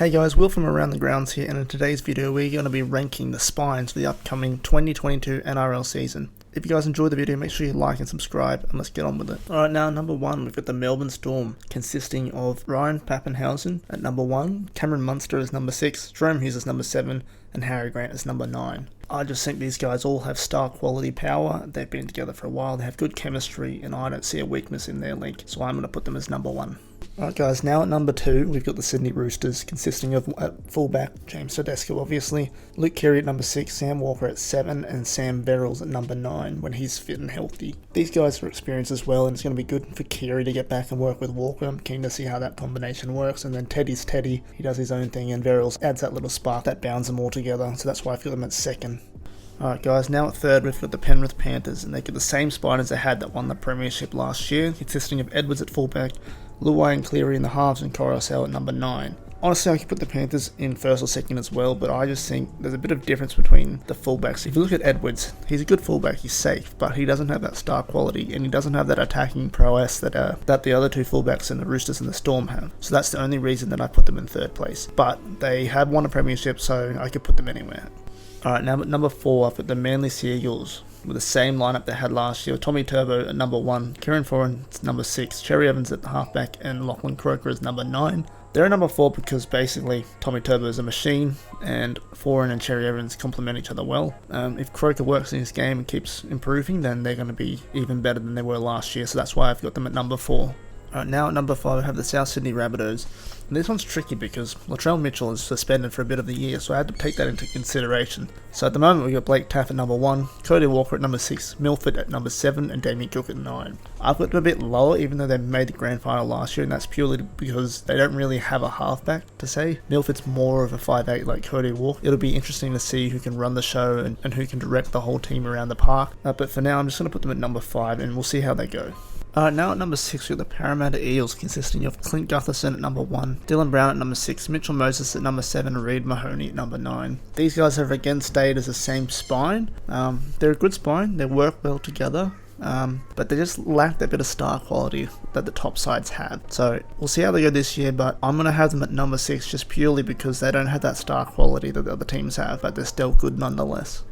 Hey guys, Will from Around the Grounds here, and in today's video we're going to be ranking the spines for the upcoming 2022 Nrl season. If you guys enjoyed the video, make sure you like and subscribe, and let's get on with it. Alright, now number 1, we've got the Melbourne Storm, consisting of Ryan Papenhuyzen at number 1, Cameron Munster as number 6, Jerome Hughes as number 7, and Harry Grant as number 9. I just think these guys all have star quality power. They've been together for a while, they have good chemistry, and I don't see a weakness in their link, so I'm going to put them as number 1. Alright guys, now at number 2, we've got the Sydney Roosters, consisting of at fullback, James Tedesco obviously, Luke Keary at number 6, Sam Walker at 7, and Sam Verrills at number 9 when he's fit and healthy. These guys are experienced as well, and it's going to be good for Keary to get back and work with Walker. I'm keen to see how that combination works, and then Teddy's Teddy, he does his own thing, and Verrills adds that little spark that bounds them all together, so that's why I feel them at 2nd. Alright guys, now at 3rd we've got the Penrith Panthers, and they get the same spine as they had that won the premiership last year, consisting of Edwards at fullback, Luai and Cleary in the halves, and Coruscant at number 9. Honestly, I could put the Panthers in 1st or 2nd as well, but I just think there's a bit of difference between the fullbacks. If you look at Edwards, he's a good fullback, he's safe, but he doesn't have that star quality, and he doesn't have that attacking prowess that the other two fullbacks in the Roosters and the Storm have. So that's the only reason that I put them in 3rd place. But they have won a premiership, so I could put them anywhere. Alright, now at number 4, I've got the Manly Sea Eagles, with the same lineup they had last year. Tommy Turbo at number 1, Kieran Foran at number 6, Cherry Evans at the halfback, and Lachlan Croker as number 9. They're at number 4 because basically Tommy Turbo is a machine, and Foran and Cherry Evans complement each other well. If Croker works in his game and keeps improving, then they're going to be even better than they were last year, so that's why I've got them at number 4. Alright, now at number 5 I have the South Sydney Rabbitohs. And this one's tricky because Latrell Mitchell is suspended for a bit of the year, so I had to take that into consideration. So at the moment we've got Blake Taaffe at number 1, Cody Walker at number 6, Milford at number 7, and Damien Cook at 9. I've got them a bit lower even though they made the grand final last year, and that's purely because they don't really have a halfback to say. Milford's more of a 5'8" like Cody Walker. It'll be interesting to see who can run the show and who can direct the whole team around the park. But for now I'm just going to put them at number 5 and we'll see how they go. Now at number 6 we've got the Paramount Eels, consisting of Clint Gutherson at number 1, Dylan Brown at number 6, Mitchell Moses at number 7, and Reid Mahoney at number 9. These guys have again stayed as the same spine. They're a good spine, they work well together, but they just lack that bit of star quality that the top sides have. So we'll see how they go this year, but I'm going to have them at number 6 just purely because they don't have that star quality that the other teams have, but they're still good nonetheless.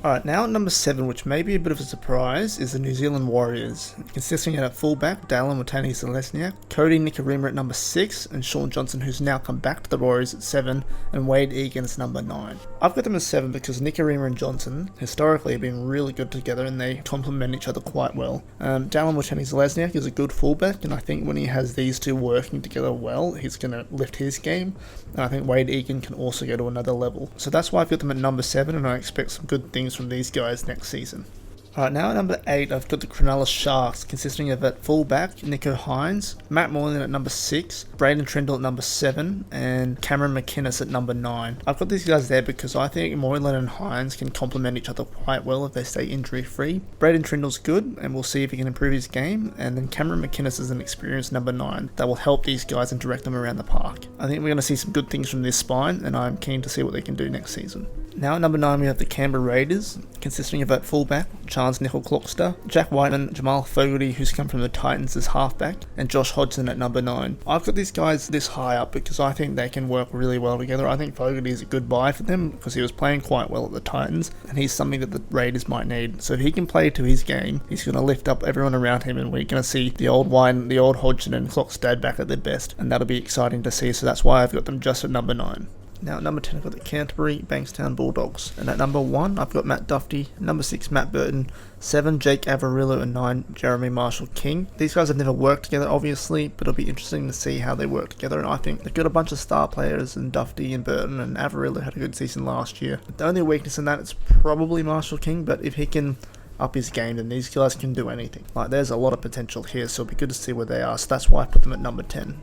Alright, now at number 7, which may be a bit of a surprise, is the New Zealand Warriors, consisting of fullback Dallin Watene-Zelezniak, Cody Nikorima at number 6, and Shaun Johnson, who's now come back to the Warriors at 7, and Wade Egan at number 9. I've got them as 7 because Nikorima and Johnson historically have been really good together and they complement each other quite well. Dallin Watene-Zelezniak is a good fullback, and I think when he has these two working together well, he's going to lift his game, and I think Wade Egan can also go to another level. So that's why I've got them at number 7, and I expect some good things from these guys next season. Alright, now at number 8 I've got the Cronulla Sharks, consisting of at fullback Nico Hines, Matt Moylan at number 6, Braden Trindle at number 7, and Cameron McInnes at number 9. I've got these guys there because I think Moylan and Hines can complement each other quite well if they stay injury free. Braden Trindle's good, and we'll see if he can improve his game, and then Cameron McInnes is an experienced number 9 that will help these guys and direct them around the park. I think we're going to see some good things from this spine, and I'm keen to see what they can do next season. Now at number 9 we have the Canberra Raiders, consisting of at fullback Charles Nickel-Clockster, Jack Whiteman, Jamal Fogarty, who's come from the Titans as halfback, and Josh Hodgson at number 9. I've got these guys this high up because I think they can work really well together. I think Fogarty is a good buy for them because he was playing quite well at the Titans, and he's something that the Raiders might need. So if he can play to his game, he's going to lift up everyone around him, and we're going to see the old White, the old Hodgson and Clockstad back at their best, and that'll be exciting to see. So that's why I've got them just at number 9. Now at number 10 I've got the Canterbury Bankstown Bulldogs, and at number 1 I've got Matt Duffy, number 6 Matt Burton, 7 Jake Averillo, and 9 Jeremy Marshall-King. These guys have never worked together obviously, but it'll be interesting to see how they work together, and I think they've got a bunch of star players, and Duffy and Burton and Averillo had a good season last year. The only weakness in that is probably Marshall-King, but if he can up his game then these guys can do anything. Like, there's a lot of potential here, so it'll be good to see where they are, so that's why I put them at number 10.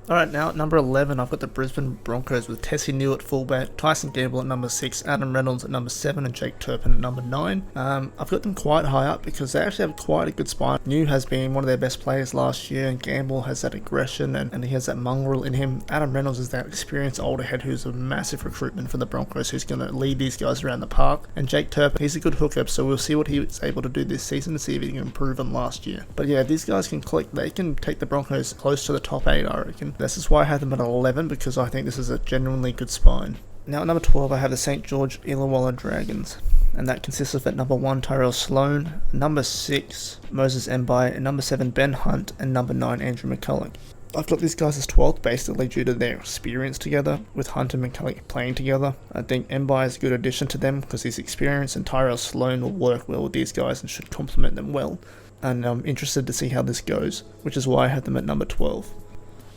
Alright, now at number 11 I've got the Brisbane Broncos with Tessie New at fullback, Tyson Gamble at number 6, Adam Reynolds at number 7, and Jake Turpin at number 9. I've got them quite high up because they actually have quite a good spine. New has been one of their best players last year, and Gamble has that aggression and he has that mongrel in him. Adam Reynolds is that experienced older head who's a massive recruitment for the Broncos, who's going to lead these guys around the park. And Jake Turpin, he's a good hooker, so we'll see what he was able to do this season to see if he can improve on last year. But yeah, these guys can click, they can take the Broncos close to the top 8 I reckon. This is why I have them at 11, because I think this is a genuinely good spine. Now at number 12 I have the St George Illawarra Dragons, and that consists of at number 1 Tyrell Sloan, number 6 Moses Mbai, and number 7 Ben Hunt, and number 9 Andrew McCulloch. I've got these guys as 12th basically due to their experience together, with Hunt and McCulloch playing together. I think Mbai is a good addition to them because he's experienced, and Tyrell Sloan will work well with these guys and should complement them well. And I'm interested to see how this goes, which is why I have them at number 12.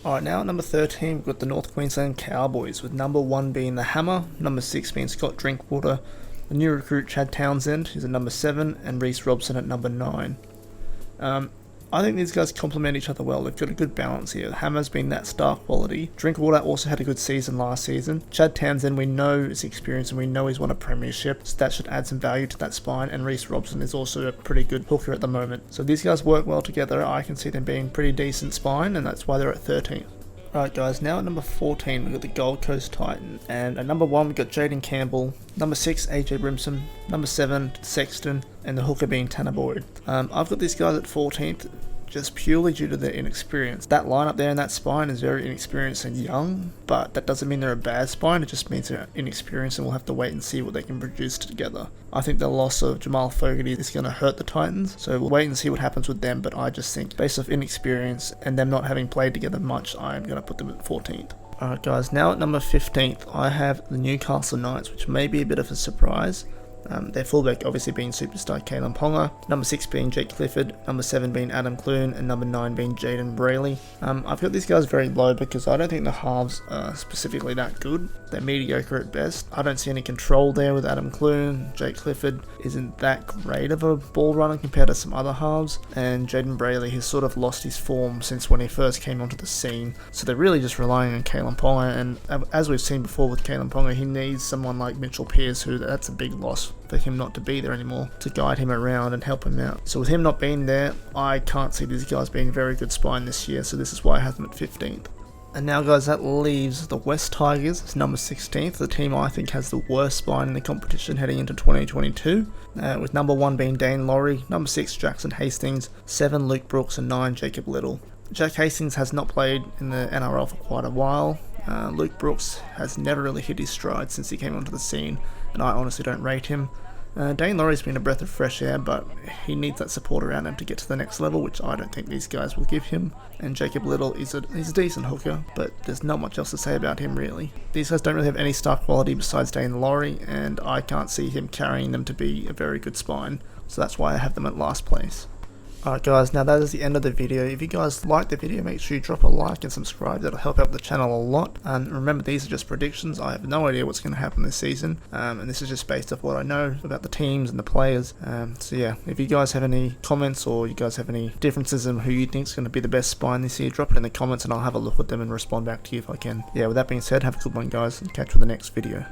Alright, now at number 13 we've got the North Queensland Cowboys, with number 1 being the Hammer, number 6 being Scott Drinkwater, the new recruit Chad Townsend is at number 7, and Reece Robson at number 9. I think these guys complement each other well. They've got a good balance here. The Hammer's been that star quality. Drinkwater also had a good season last season. Chad Townsend, we know is experienced and we know he's won a premiership, so that should add some value to that spine. And Reece Robson is also a pretty good hooker at the moment. So these guys work well together. I can see them being pretty decent spine, and that's why they're at 13. Alright guys, now at number 14 we've got the Gold Coast Titans, and at number 1 we've got Jaden Campbell, number 6 AJ Brimson, number 7 Sexton, and the hooker being Tanner Boyd. I've got these guys at 14th just purely due to their inexperience. That lineup there in that spine is very inexperienced and young, but that doesn't mean they're a bad spine, it just means they're inexperienced, and we'll have to wait and see what they can produce together. I think the loss of Jamal Fogarty is going to hurt the Titans, so we'll wait and see what happens with them, but I just think based off inexperience and them not having played together much, I'm going to put them at 14th. Alright guys, now at number 15th I have the Newcastle Knights, which may be a bit of a surprise. Their fullback obviously being superstar Kalen Ponga, number 6 being Jake Clifford, number 7 being Adam Clune, and number 9 being Jaden Brayley. I've got these guys very low because I don't think the halves are specifically that good. They're mediocre at best. I don't see any control there with Adam Clune. Jake Clifford isn't that great of a ball runner compared to some other halves, and Jaden Brayley has sort of lost his form since when he first came onto the scene. So they're really just relying on Kalen Ponga, and as we've seen before with Kalen Ponga, he needs someone like Mitchell Pearce, who that's a big loss for him not to be there anymore, to guide him around and help him out. So with him not being there, I can't see these guys being very good spine this year, so this is why I have them at 15th. And now guys, that leaves the West Tigers as number 16th, the team I think has the worst spine in the competition heading into 2022, with number 1 being Dane Laurie, number 6 Jackson Hastings, 7 Luke Brooks, and 9 Jacob Little. Jack Hastings has not played in the NRL for quite a while. Luke Brooks has never really hit his stride since he came onto the scene, and I honestly don't rate him. Dane Laurie's been a breath of fresh air, but he needs that support around him to get to the next level, which I don't think these guys will give him. And Jacob Little he's a decent hooker, but there's not much else to say about him really. These guys don't really have any star quality besides Dane Laurie, and I can't see him carrying them to be a very good spine, so that's why I have them at last place. Alright guys, now that is the end of the video. If you guys liked the video, make sure you drop a like and subscribe. That'll help out the channel a lot. And remember, these are just predictions. I have no idea what's going to happen this season, and this is just based off what I know about the teams and the players. So yeah, if you guys have any comments or you guys have any differences in who you think is going to be the best spine this year, drop it in the comments and I'll have a look at them and respond back to you if I can. Yeah, with that being said, have a good one guys, and catch you in the next video.